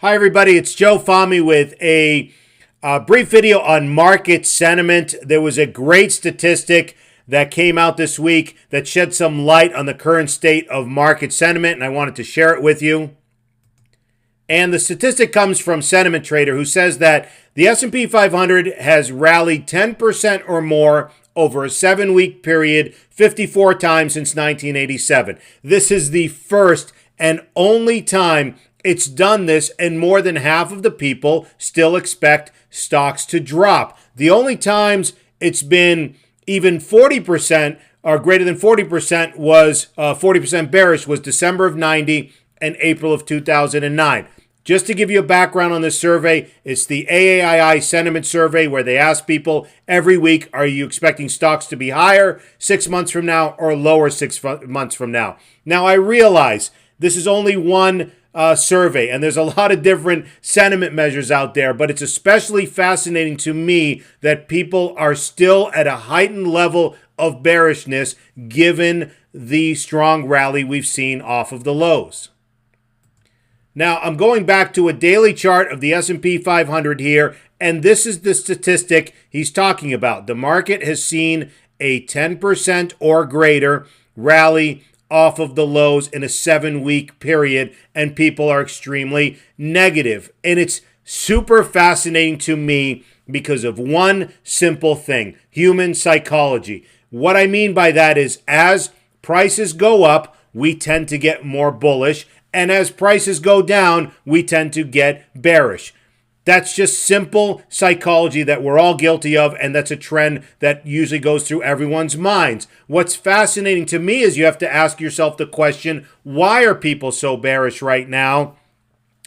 Hi, everybody. It's Joe Fahmy with a brief video on market sentiment. There was a great statistic that came out this week that shed some light on the current state of market sentiment, and I wanted to share it with you. And the statistic comes from Sentiment Trader, who says that the S&P 500 has rallied 10% or more over a 7-week period 54 times since 1987. This is the first and only time it's done this, and more than half of the people still expect stocks to drop. The only times it's been even 40% or greater than 40% was 40% bearish was December of 90 and April of 2009. Just to give you a background on this survey, it's the AAII sentiment survey where they ask people every week, are you expecting stocks to be higher 6 months from now or lower 6 months from now? Now, I realize this is only one survey, and there's a lot of different sentiment measures out there, but it's especially fascinating to me that people are still at a heightened level of bearishness given the strong rally we've seen off of the lows. Now, I'm going back to a daily chart of the S&P 500 here, and this is the statistic he's talking about. The market has seen a 10% or greater rally off of the lows in a 7-week period, and people are extremely negative. And it's super fascinating to me because of one simple thing: human psychology. What I mean by that is, as prices go up, we tend to get more bullish, and as prices go down, we tend to get bearish. That's just simple psychology that we're all guilty of, and that's a trend that usually goes through everyone's minds. What's fascinating to me is you have to ask yourself the question, why are people so bearish right now?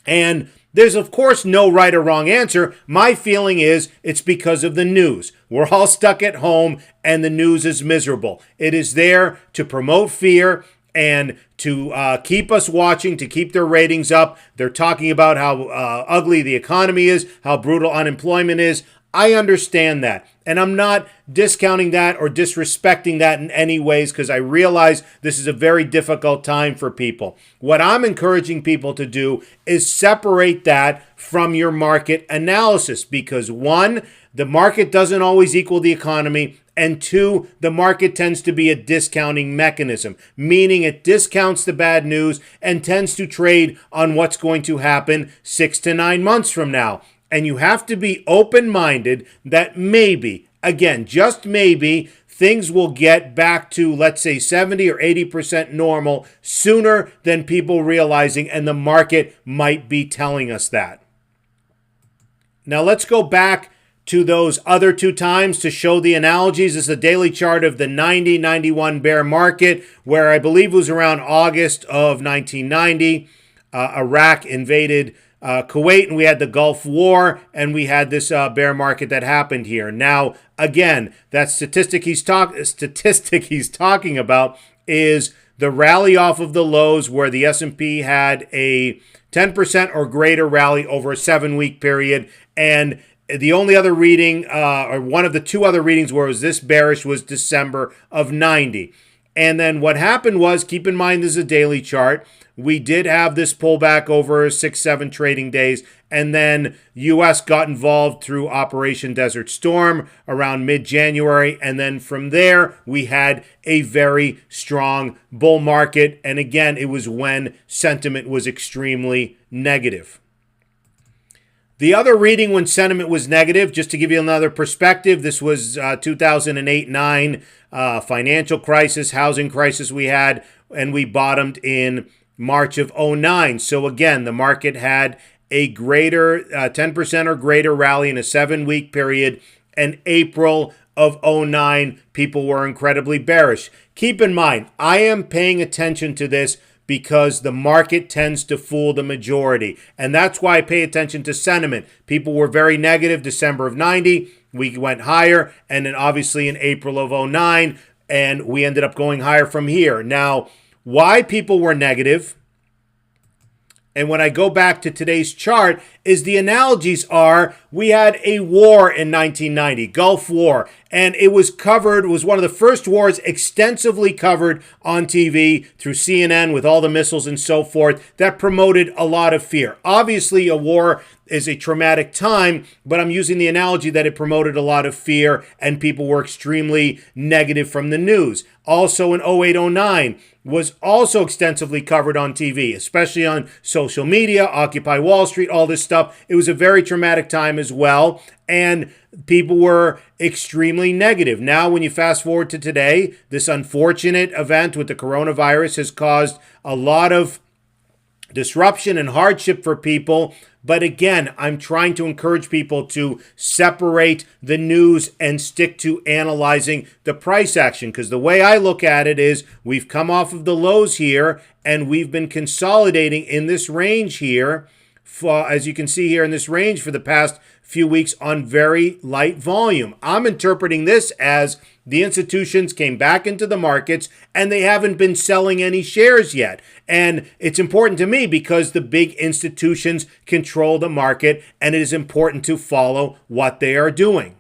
And there's, of course, no right or wrong answer. My feeling is it's because of the news. We're all stuck at home, and the news is miserable. It is there to promote fear and to keep us watching, to keep their ratings up. They're talking about how ugly the economy is, how brutal unemployment is. I understand that, and I'm not discounting that or disrespecting that in any ways, because I realize this is a very difficult time for people. What I'm encouraging people to do is separate that from your market analysis, because one, the market doesn't always equal the economy, and two, the market tends to be a discounting mechanism, meaning it discounts the bad news and tends to trade on what's going to happen 6 to 9 months from now. And you have to be open-minded that maybe, again, just maybe, things will get back to, let's say, 70 or 80% normal sooner than people realizing, and the market might be telling us that. Now let's go back to those other two times to show the analogies. This is a daily chart of the 90-91 bear market, where I believe it was around August of 1990. Iraq invaded Kuwait, and we had the Gulf War, and we had this bear market that happened here. Now, again, that statistic he's talking about is the rally off of the lows, where the S&P had a 10% or greater rally over a 7-week period, and the only other reading, or one of the two other readings where it was this bearish, was December of 90. And then what happened was, keep in mind this is a daily chart, we did have this pullback over 6-7 trading days, and then U.S. got involved through Operation Desert Storm around mid-January, and then from there we had a very strong bull market, and again, it was when sentiment was extremely negative. The other reading when sentiment was negative, just to give you another perspective, this was 2008-9 financial crisis, housing crisis we had, and we bottomed in March of 09. So again, the market had a greater 10% or greater rally in a 7-week period, and April of 09, people were incredibly bearish. Keep in mind, I am paying attention to this because the market tends to fool the majority. And that's why I pay attention to sentiment. People were very negative December of 90. We went higher. And then obviously in April of 09, and we ended up going higher from here. Now, why people were negative, and when I go back to today's chart, is the analogies are we had a war in 1990, Gulf War, and it was covered, was one of the first wars extensively covered on TV through CNN with all the missiles and so forth that promoted a lot of fear. Obviously, a war is a traumatic time, but I'm using the analogy that it promoted a lot of fear and people were extremely negative from the news. Also in 08-09 was also extensively covered on TV, especially on social media, Occupy Wall Street, all this stuff. It was a very traumatic time as well, and people were extremely negative. Now, when you fast forward to today, this unfortunate event with the coronavirus has caused a lot of disruption and hardship for people. But again, I'm trying to encourage people to separate the news and stick to analyzing the price action. Because the way I look at it is we've come off of the lows here and we've been consolidating in this range here, as you can see here in this range for the past few weeks on very light volume. I'm interpreting this as the institutions came back into the markets and they haven't been selling any shares yet. And it's important to me because the big institutions control the market and it is important to follow what they are doing.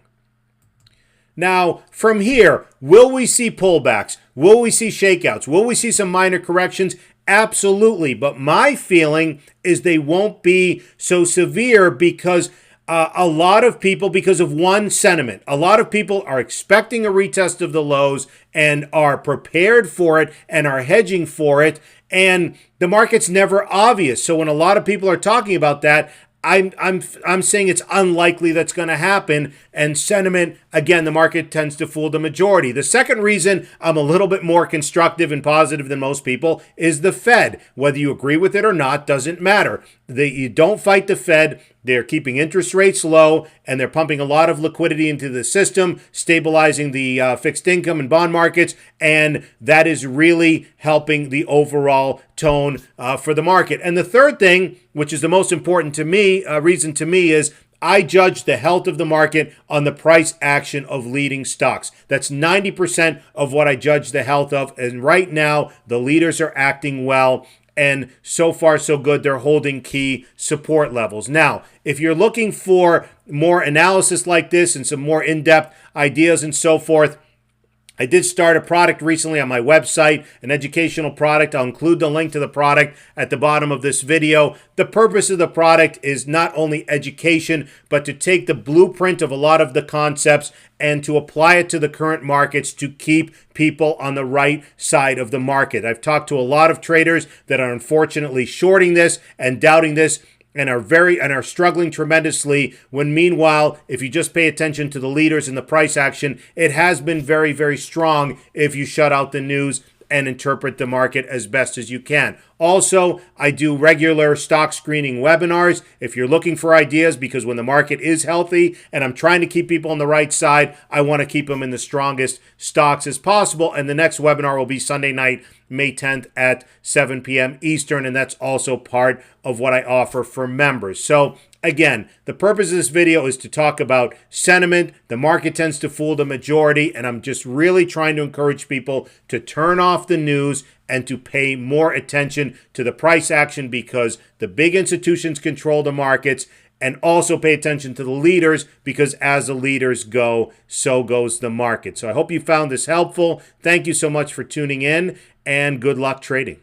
Now, from here, will we see pullbacks? Will we see shakeouts? Will we see some minor corrections? Absolutely. But my feeling is they won't be so severe because a lot of people, because of one sentiment, a lot of people are expecting a retest of the lows and are prepared for it and are hedging for it. And the market's never obvious. So when a lot of people are talking about that, I'm saying it's unlikely that's going to happen. And sentiment, again, the market tends to fool the majority. The second reason I'm a little bit more constructive and positive than most people is the Fed. Whether you agree with it or not doesn't matter. You don't fight the Fed. They're keeping interest rates low, and they're pumping a lot of liquidity into the system, stabilizing the fixed income and bond markets, and that is really helping the overall tone for the market. And the third thing, which is the most important to me, reason to me, is I judge the health of the market on the price action of leading stocks. That's 90% of what I judge the health of, and right now, the leaders are acting well. And so far, so good. They're holding key support levels. Now, if you're looking for more analysis like this and some more in-depth ideas and so forth, I did start a product recently on my website, an educational product. I'll include the link to the product at the bottom of this video. The purpose of the product is not only education, but to take the blueprint of a lot of the concepts and to apply it to the current markets to keep people on the right side of the market. I've talked to a lot of traders that are unfortunately shorting this and doubting this, and are struggling tremendously, when meanwhile, if you just pay attention to the leaders and the price action, it has been very, very strong if you shut out the news and interpret the market as best as you can. Also, I do regular stock screening webinars if you're looking for ideas, because when the market is healthy and I'm trying to keep people on the right side, I want to keep them in the strongest stocks as possible. And the next webinar will be Sunday night, May 10th at 7 p.m. Eastern, and that's also part of what I offer for members. So again, the purpose of this video is to talk about sentiment. The market tends to fool the majority, and I'm just really trying to encourage people to turn off the news and to pay more attention to the price action, because the big institutions control the markets, and also pay attention to the leaders, because as the leaders go, so goes the market. So I hope you found this helpful. Thank you so much for tuning in, and good luck trading.